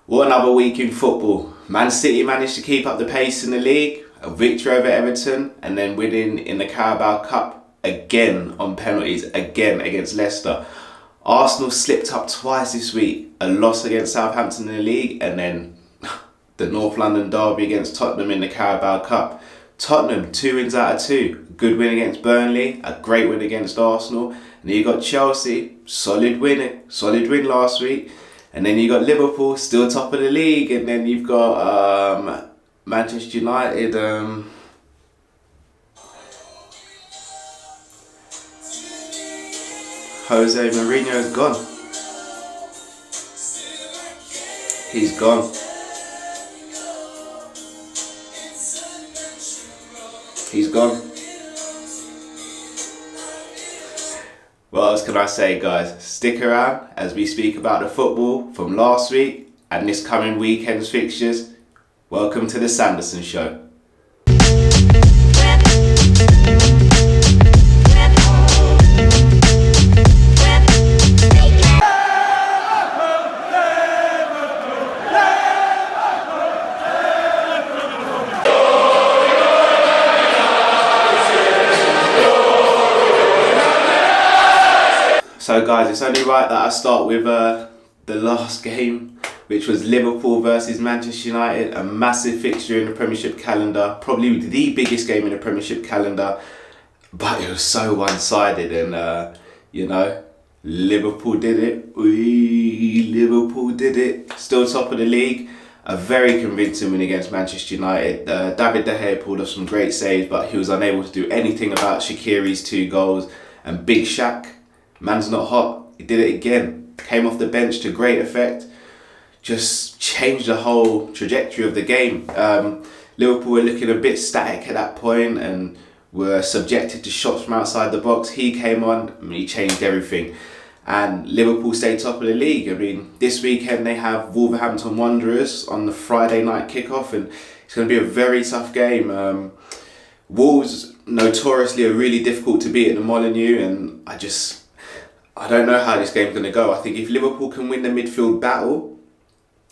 What another week in football. Man City managed to keep up the pace in the league, a victory over Everton, and then winning in the Carabao Cup again on penalties, again against Leicester. Arsenal slipped up twice this week, a loss against Southampton in the league, and then the North London derby against Tottenham in the Carabao Cup. Tottenham, 2 wins out of 2. Good win against Burnley, a great win against Arsenal. And then you got Chelsea, solid win last week. And then you got Liverpool, still top of the league. And then you've got Manchester United. Jose Mourinho is gone. He's gone. He's gone. What else can I say, guys? Stick around as we speak about the football from last week and this coming weekend's fixtures. Welcome to the Sanderson Show. So guys, it's only right that I start with the last game, which was Liverpool versus Manchester United, a massive fixture in the Premiership calendar, probably the biggest game in the Premiership calendar, but it was so one-sided and, Liverpool did it. Liverpool did it. Still top of the league. A very convincing win against Manchester United. David De Gea pulled off some great saves, but he was unable to do anything about Shaqiri's 2 goals. And Big Shaq, man's not hot. He did it again. Came off the bench to great effect. Just changed the whole trajectory of the game. Liverpool were looking a bit static at that point and were subjected to shots from outside the box. He came on and he changed everything. And Liverpool stayed top of the league. I mean, this weekend they have Wolverhampton Wanderers on the Friday night kickoff, and it's going to be a very tough game. Wolves notoriously are really difficult to beat at the Molineux, and I don't know how this game's going to go. I think if Liverpool can win the midfield battle,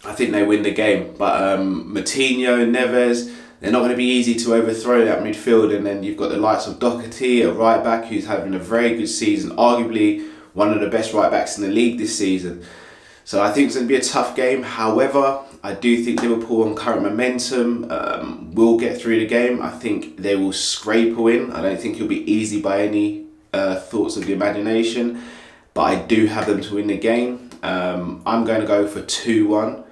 I think they win the game. But Moutinho, Neves, they're not going to be easy to overthrow that midfield. And then you've got the likes of Doherty, a right back who's having a very good season, arguably one of the best right backs in the league this season. So I think it's going to be a tough game. However, I do think Liverpool on current momentum will get through the game. I think they will scrape a win. I don't think it'll be easy by any thoughts of the imagination. But I do have them to win the game. I'm going to go for 2-1,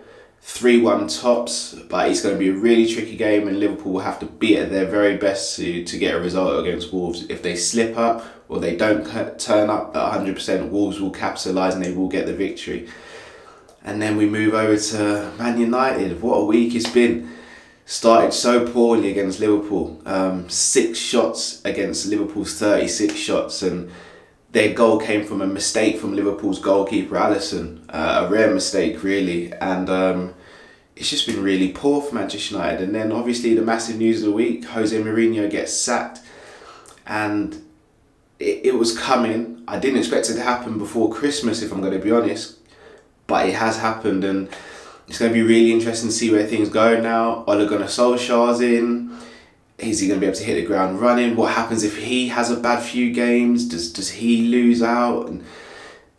3-1 tops. But it's going to be a really tricky game, and Liverpool will have to be at their very best to get a result against Wolves. If they slip up or they don't turn up at 100%, Wolves will capitalise and they will get the victory. And then we move over to Man United. What a week it's been. Started so poorly against Liverpool. 6 shots against Liverpool's 36 shots, and their goal came from a mistake from Liverpool's goalkeeper Alisson. A rare mistake, really. And it's just been really poor for Manchester United. And then obviously the massive news of the week, Jose Mourinho gets sacked. And it was coming. I didn't expect it to happen before Christmas, if I'm going to be honest. But it has happened, and it's going to be really interesting to see where things go now. Ole Gunnar Solskjaer's in. Is he going to be able to hit the ground running? What happens if he has a bad few games? Does he lose out? And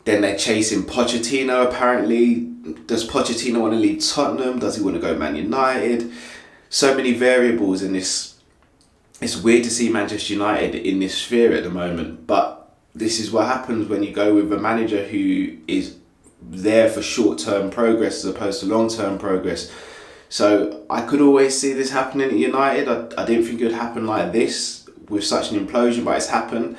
then they're chasing Pochettino, apparently. Does Pochettino want to leave Tottenham? Does he want to go Man United? So many variables in this. It's weird to see Manchester United in this sphere at the moment. But this is what happens when you go with a manager who is there for short-term progress as opposed to long-term progress. So I could always see this happening at United. I didn't think it would happen like this with such an implosion, but it's happened.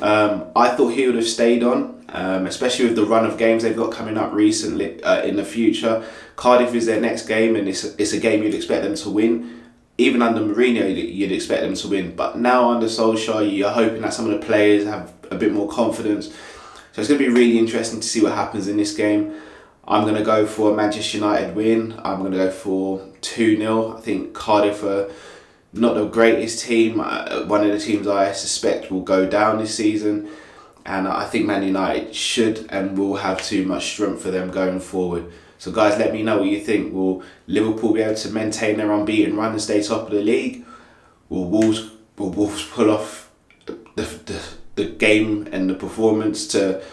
I thought he would have stayed on, especially with the run of games they've got coming up recently in the future. Cardiff is their next game, and it's a game you'd expect them to win. Even under Mourinho, you'd expect them to win. But now under Solskjaer, you're hoping that some of the players have a bit more confidence. So it's going to be really interesting to see what happens in this game. I'm going to go for a Manchester United win. I'm going to go for 2-0. I think Cardiff are not the greatest team. One of the teams I suspect will go down this season. And I think Man United should and will have too much strength for them going forward. So guys, let me know what you think. Will Liverpool be able to maintain their unbeaten run and stay top of the league? Will Wolves pull off the game and the performance to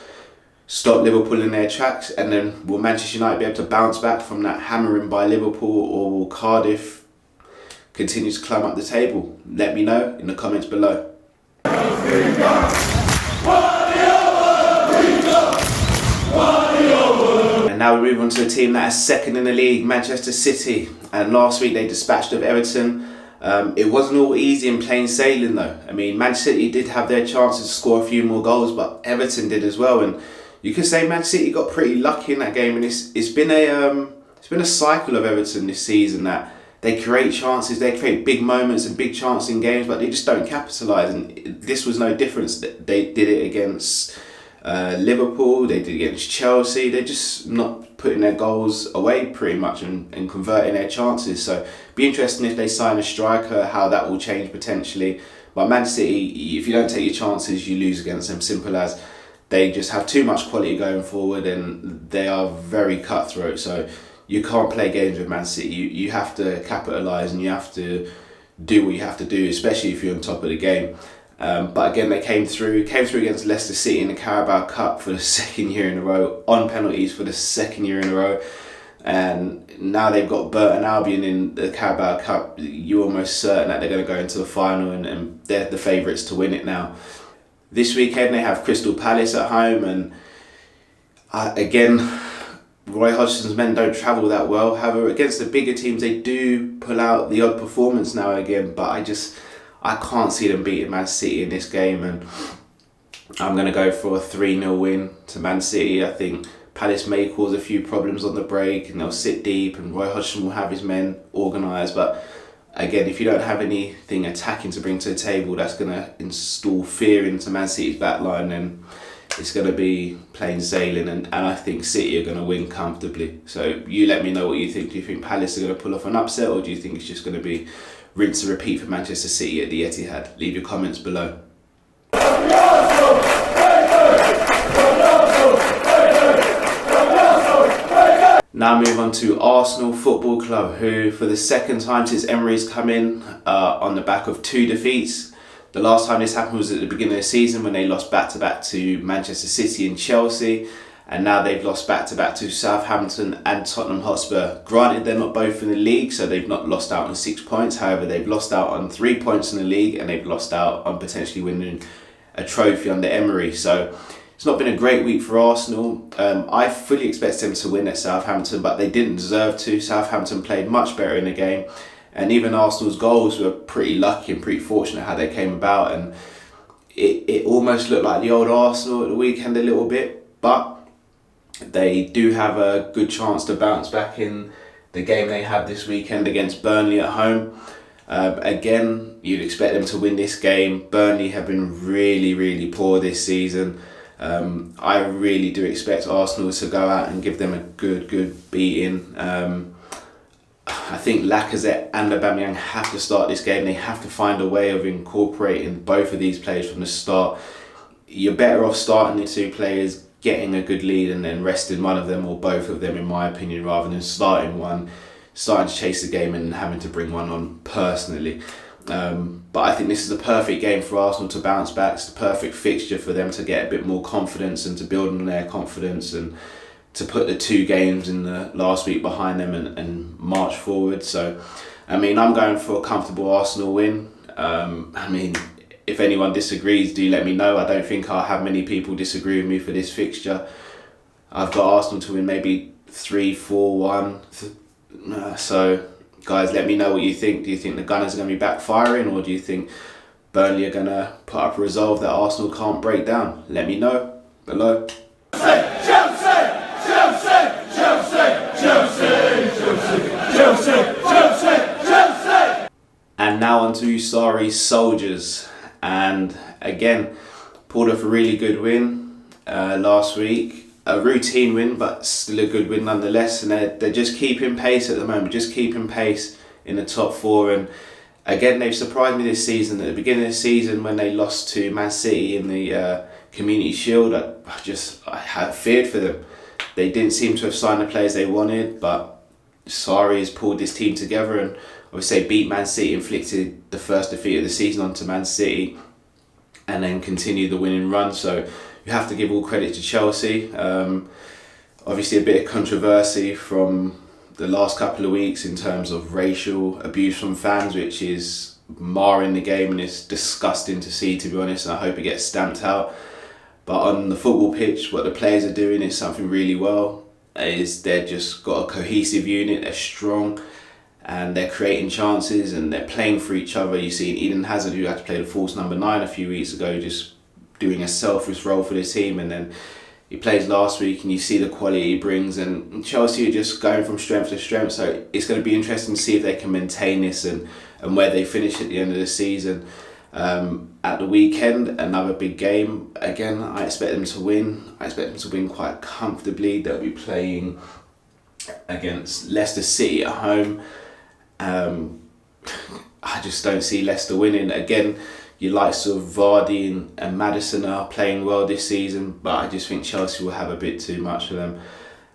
stop Liverpool in their tracks? And then will Manchester United be able to bounce back from that hammering by Liverpool, or will Cardiff continue to climb up the table? Let me know in the comments below. And now we move on to a team that is second in the league, Manchester City. And last week they dispatched of Everton. It wasn't all easy and plain sailing though. I mean, Manchester City did have their chances to score a few more goals, but Everton did as well. And you could say Manchester City got pretty lucky in that game. And it's been a cycle of Everton this season that they create chances, they create big moments and big chances in games, but they just don't capitalise. And this was no difference. They did it against Liverpool, they did it against Chelsea. They're just not putting their goals away pretty much and converting their chances. So be interesting if they sign a striker, how that will change potentially. But Man City, if you don't take your chances, you lose against them. Simple as. They just have too much quality going forward and they are very cutthroat. So you can't play games with Man City. You have to capitalise and you have to do what you have to do, especially if you're on top of the game. But again, they came through against Leicester City in the Carabao Cup for the second year in a row, on penalties for the second year in a row. And now they've got Burton Albion in the Carabao Cup. You're almost certain that they're going to go into the final and they're the favourites to win it now. This weekend they have Crystal Palace at home, and again, Roy Hodgson's men don't travel that well. However, against the bigger teams, they do pull out the odd performance now and again. But I can't see them beating Man City in this game, and I'm going to go for a 3-0 win to Man City. I think Palace may cause a few problems on the break, and they'll sit deep, and Roy Hodgson will have his men organised. But again, if you don't have anything attacking to bring to the table, that's going to install fear into Man City's back line, and it's going to be plain sailing, and I think City are going to win comfortably. So you let me know what you think. Do you think Palace are going to pull off an upset, or do you think it's just going to be rinse and repeat for Manchester City at the Etihad? Leave your comments below. Now move on to Arsenal Football Club, who for the second time since Emery's come in on the back of 2 defeats. The last time this happened was at the beginning of the season when they lost back-to-back to Manchester City and Chelsea. And now they've lost back-to-back to Southampton and Tottenham Hotspur. Granted, they're not both in the league, so they've not lost out on 6 points. However, they've lost out on 3 points in the league, and they've lost out on potentially winning a trophy under Emery. So it's not been a great week for Arsenal. I fully expect them to win at Southampton, but they didn't deserve to. Southampton played much better in the game. And even Arsenal's goals were pretty lucky and pretty fortunate how they came about. And it almost looked like the old Arsenal at the weekend a little bit. But they do have a good chance to bounce back in the game they have this weekend against Burnley at home. Again, you'd expect them to win this game. Burnley have been really, really poor this season. I really do expect Arsenal to go out and give them a good beating. I think Lacazette and Aubameyang have to start this game. They have to find a way of incorporating both of these players from the start. You're better off starting the 2 players, getting a good lead, and then resting one of them or both of them, in my opinion, rather than starting to chase the game and having to bring one on personally. But I think this is the perfect game for Arsenal to bounce back. It's the perfect fixture for them to get a bit more confidence and to build on their confidence and to put the 2 games in the last week behind them and march forward. So, I mean, I'm going for a comfortable Arsenal win. I mean, if anyone disagrees, do let me know. I don't think I'll have many people disagree with me for this fixture. I've got Arsenal to win maybe 3-4-1. So, guys, let me know what you think. Do you think the Gunners are going to be backfiring, or do you think Burnley are going to put up a resolve that Arsenal can't break down? Let me know below. And now on to Sarri's Soldiers. And again, pulled off a really good win last week. A routine win, but still a good win nonetheless. And they're just keeping pace at the moment, just keeping pace in the top 4. And again, they've surprised me this season. At the beginning of the season, when they lost to Man City in the Community Shield, I had feared for them. They didn't seem to have signed the players they wanted, but Sarri has pulled this team together and obviously beat Man City, inflicted the first defeat of the season onto Man City, and then continued the winning run. So you have to give all credit to Chelsea. Obviously a bit of controversy from the last couple of weeks in terms of racial abuse from fans, which is marring the game and it's disgusting to see, to be honest, and I hope it gets stamped out. But on the football pitch, what the players are doing is something really well. They're just got a cohesive unit, they're strong, and they're creating chances and they're playing for each other. You see Eden Hazard, who had to play the false number 9 a few weeks ago, just doing a selfless role for the team, and then he plays last week and you see the quality he brings, and Chelsea are just going from strength to strength. So it's going to be interesting to see if they can maintain this and where they finish at the end of the season. At the weekend, another big game. Again, I expect them to win. I expect them to win quite comfortably. They'll be playing against Leicester City at home. I just don't see Leicester winning. Again, your likes of Vardy and Maddison are playing well this season, but I just think Chelsea will have a bit too much for them.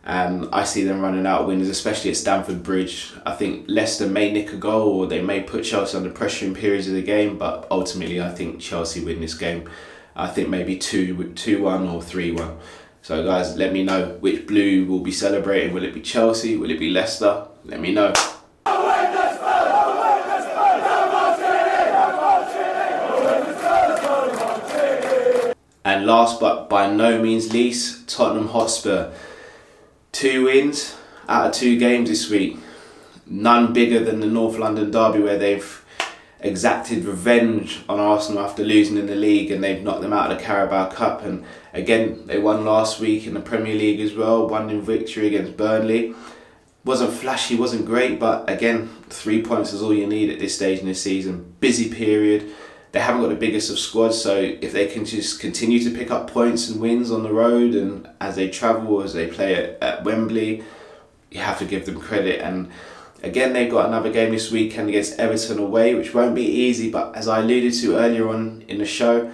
And I see them running out winners, especially at Stamford Bridge. I think Leicester may nick a goal or they may put Chelsea under pressure in periods of the game, but ultimately I think Chelsea win this game. I think maybe 2-1 or 3-1. So guys, let me know which blue will be celebrating. Will it be Chelsea? Will it be Leicester? Let me know. And last but by no means least, Tottenham Hotspur. 2 wins out of 2 games this week. None bigger than the North London derby, where they've exacted revenge on Arsenal after losing in the league, and they've knocked them out of the Carabao Cup. And again, they won last week in the Premier League as well, 1-0 victory against Burnley. Wasn't flashy, wasn't great, but again, 3 points is all you need at this stage in the season. Busy period. They haven't got the biggest of squads, so if they can just continue to pick up points and wins on the road and as they travel, as they play at Wembley, you have to give them credit. And again, they've got another game this weekend against Everton away, which won't be easy, but as I alluded to earlier on in the show,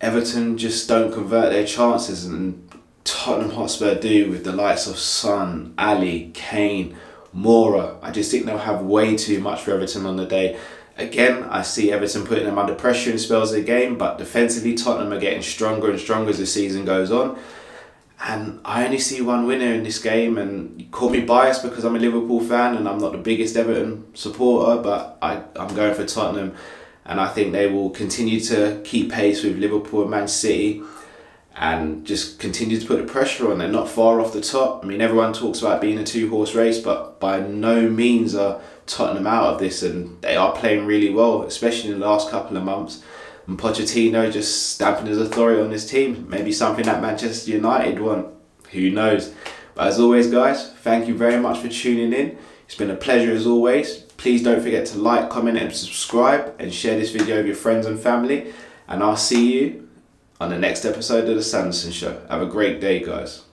Everton just don't convert their chances, and Tottenham Hotspur do, with the likes of Son, Ali, Kane, Moura. I just think they'll have way too much for Everton on the day. Again, I see Everton putting them under pressure in spells of the game, but defensively Tottenham are getting stronger and stronger as the season goes on. And I only see one winner in this game, and you call me biased because I'm a Liverpool fan and I'm not the biggest Everton supporter, but I'm going for Tottenham, and I think they will continue to keep pace with Liverpool and Man City and just continue to put the pressure on. They're not far off the top. I mean, everyone talks about being a 2-horse race, but by no means are Tottenham out of this, and they are playing really well, especially in the last couple of months. And Pochettino just stamping his authority on his team. Maybe something that Manchester United want. Who knows? But as always, guys, thank you very much for tuning in. It's been a pleasure as always. Please don't forget to like, comment and subscribe, and share this video with your friends and family. And I'll see you on the next episode of The Sanderson Show. Have a great day, guys.